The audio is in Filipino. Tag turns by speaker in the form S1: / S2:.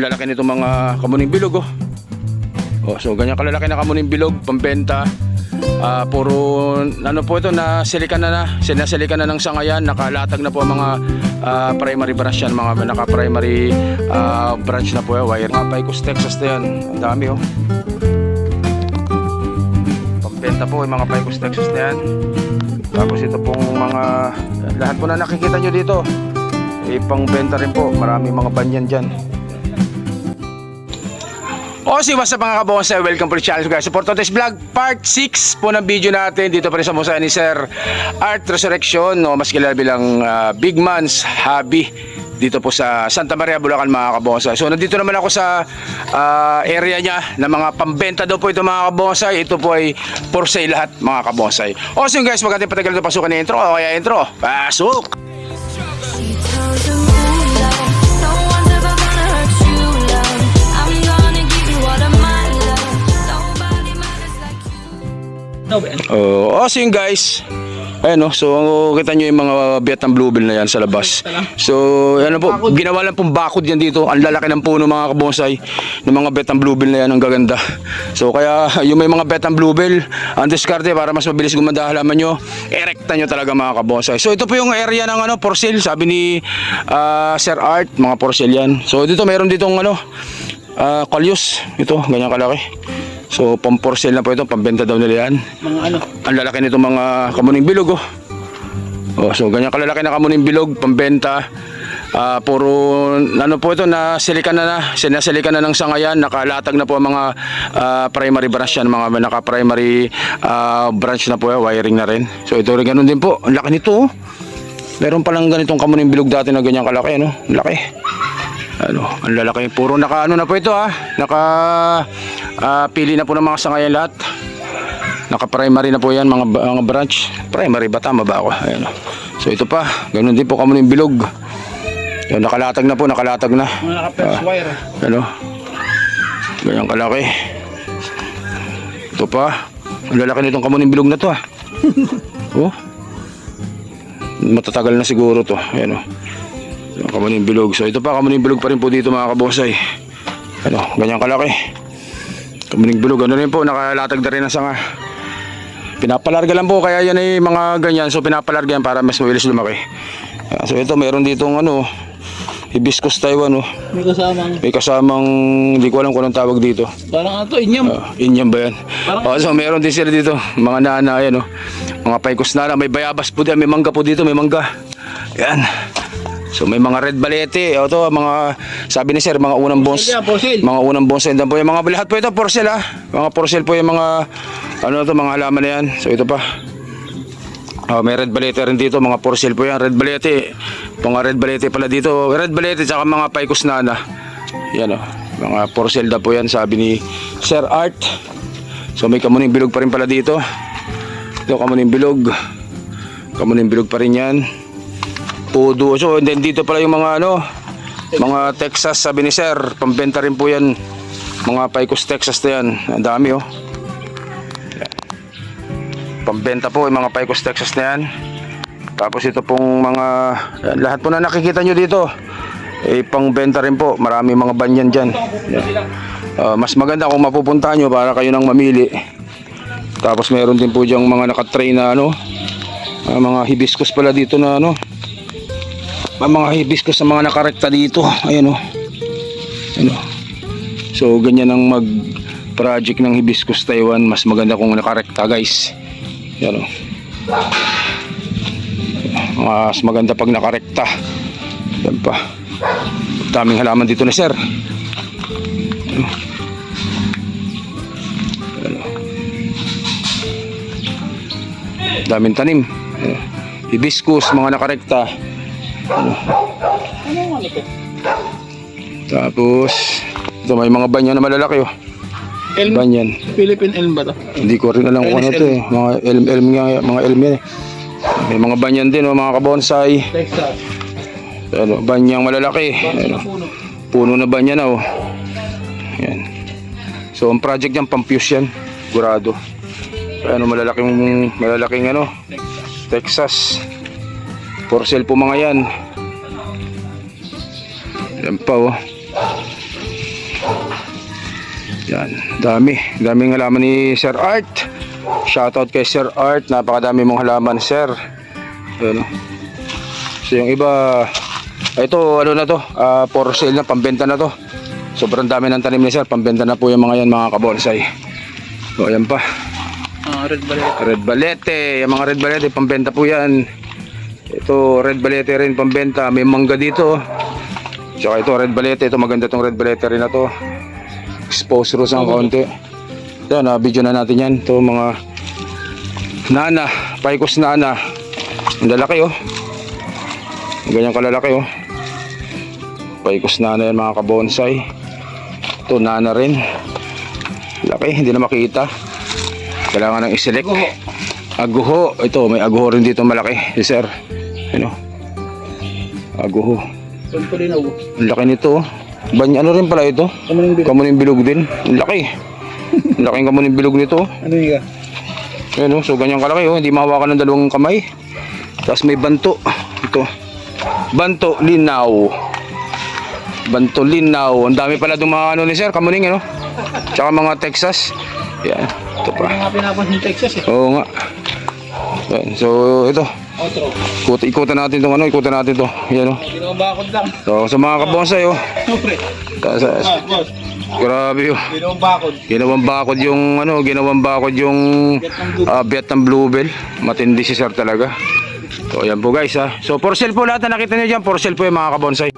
S1: Lalaki nito mga kamuning bilog, oh. Oh, so ganyan kalalaki na kamuning bilog, pambenta. Puro ano po ito, nasilikan na ng sangayan, nakalatag na po ang mga primary branch yan, mga naka-primary branch na po yan, wire. Mga Picos, Texas na yan, ang dami, oh. Pambenta po yung mga Picos, Texas na yan. Tapos ito pong mga, lahat po na nakikita nyo dito, pangbenta rin po, maraming mga banyan dyan. What's up mga kabonsay, welcome to the channel guys. So for today's vlog, part 6 po ng video natin dito pa rin sa musaya ni Sir Art Resurrection, no, mas kilala bilang Big Man's Hobby dito po sa Santa Maria, Bulacan mga kabonsay. So nandito naman ako sa area niya na mga pambenta daw po ito mga kabonsay. Ito po ay for sale lahat mga kabonsay. So guys, magandang patagal na pasukan ng intro, o kaya intro, pasok! So yun guys, ayan, no? So kita nyo yung mga Vietnam Bluebill na yan sa labas. So ano po, ginawa lang pong bakod yan dito. Ang lalaki ng puno mga kabonsay ng mga Vietnam Bluebill na yan, ang gaganda. So kaya yung may mga Vietnam Bluebill, ang diskarte para mas mabilis gumanda halaman nyo, erekta nyo talaga mga kabonsay. So ito po yung area ng ano, for sale, sabi ni Sir Art, mga for sale yan. So dito mayroon ditong ano, kalyos, ito, ganyan kalaki. So for sale na po ito, pambenta daw nila yan. Mga ano? Ang lalaki nito mga kamuning bilog, oh. Oh, so ganyan kalalaki na kamuning bilog, pambenta. Puro ano po ito, nasilikan na ng sangayan, nakalatag na po ang mga primary branch yan, mga naka-primary branch na po, wiring na rin. So ito rin ganun din po, ang laki nito, oh. Meron palang ganitong kamuning bilog dati na ganyan kalaki, no? Laki. Ano, ang lalaki, puro naka ano na po ito, pili na po ng mga sangayan lahat. Naka-primary na po yan, mga branch. Primary ba? Tama ba ako? Ayan. So ito pa, ganoon din po kamuning bilog. Yan, nakalatag na po, nakalatag na.
S2: Naka-press wire.
S1: Ano? Ganyan kalaki. Ito pa, ang lalaki nitong kamuning bilog na to, Oh. Matatagal na siguro to. Ayan, kamuning bilog. So ito pa, kamuning bilog pa rin po dito mga kabosay. Ano, ganyan kalaki. Kamuning bilog, ano rin po, nakalatag na rin ang sanga. Pinapalarga lang po, kaya yan ay mga ganyan. So pinapalarga yan para mas mabilis lumaki. So ito, mayroon ditong ano, hibiscus Taiwan, oh. May kasamang, hindi ko alam kung anong tawag dito.
S2: Parang ito, inyam.
S1: Inyam ba yan? So meron din sila dito, mga nana, yan, oh. Mga Picos nana, may bayabas po dyan, may mangga po dito, may mangga. Yan. So may mga red balete, ito mga sabi ni Sir, mga unang bonsai. Mga unang bonsai din po yung mga lahat po ito for sale, Mga for sale po yung mga ano to, mga halaman na yan. So ito pa. May red balete rin dito, mga for sale po yan, red balete. Mga red balete pala dito, red balete tsaka mga Picos nana. Yan, mga for sale na po yan, sabi ni Sir Art. So may kamuning bilog pa rin pala dito. Ito kamuning bilog. Kamuning bilog pa rin yan. Pudo. So and then dito pala yung mga ano, mga Texas, sabi ni Sir, pambenta rin po yan, mga Picos Texas na yan, ang dami, oh. Pambenta po yung mga Picos Texas na yan. Tapos ito pong mga lahat po na nakikita nyo dito, pangbenta rin po, marami mga banyan dyan. Mas maganda kung mapupunta nyo para kayo nang mamili. Tapos meron din po dyang mga nakatray na ano, mga hibiscus pala dito na ano, mga hibiscus sa mga nakarekta dito. Ayan, Ayan, So ganyan ang mag project ng hibiscus Taiwan. Mas maganda kung nakarekta guys. Ayan, mas maganda pag nakarekta. Ayan pa, daming halaman dito na Sir. Daming tanim. Hibiscus, mga nakarekta. Tapos ito may mga banyan na malalaki,
S2: Elm?
S1: Banyan.
S2: Philippine elm ba to?
S1: Hindi ko rin alam kung ano to, mga elm mga elm yan, May mga banyan din, mga kabonsai.
S2: Texas.
S1: Ano, banyang malalaki. Puno na banyan na, Yan. So ang project niyan pampius yan, sigurado. Ano, malalaking ano, Texas. For sale po mga yan. Yan pa, Yan, daming halaman ni Sir Art. Shoutout kay Sir Art, napakadami mong halaman, Sir. Ayan, oh. So yung iba, ito ano na to, for sale na, pambenta na to. Sobrang dami ng tanim ni Sir, pambenta na po yung mga yan, mga kabonsay. So ayan pa,
S2: Red balete.
S1: red balete, yung mga red balete, pambenta po yan. Ito, red balete rin, pambenta. May mangga dito. Tsaka ito, red balete. Ito, maganda tong red balete rin na to. Expose rose ang konti. Yan, video na natin yan. Ito, mga nana, Picos nana. Ang lalaki, oh. Ganyan kalalaki, oh. Picos nana yan, mga kabonsay. Ito, nana rin. Laki, hindi na makita. Kailangan ng iselect. Aguho. Ito, may aguho rin dito malaki. Si Sir. Ano? Aguho.
S2: Pagpulinaw.
S1: Ang laki nito, oh. Ano rin pala ito?
S2: Kamuning bilog.
S1: Kamuning bilog din. Ang laki. Ang laking kamuning bilog nito.
S2: Ano yung ka?
S1: Ayan, oh. So ganyan kalaki, oh. Hindi mahawakan ng dalawang kamay. Tapos may banto. Ito. Banto linaw. Banto linaw. Ang dami pala itong mga ano ni Sir. Kamuning, ano? Tsaka mga Texas. Yan. Ito pa.
S2: Ano nga pinapansin Texas eh.
S1: Oo nga. Ayan. So ito.
S2: Outro.
S1: Ikutan natin itong ano. Ikutan natin ito. Yan, oh.
S2: Binabakod lang.
S1: So sa mga kabonsay, oh.
S2: Siyempre.
S1: Boss. Grabe, oh.
S2: Binabakod.
S1: Ginawang bakod yung Vietnam Bluebell. Matindi si Sir talaga. So ayan po guys, ha. So for sale po lahat na nakita nyo dyan, for sale po yung mga kabonsay.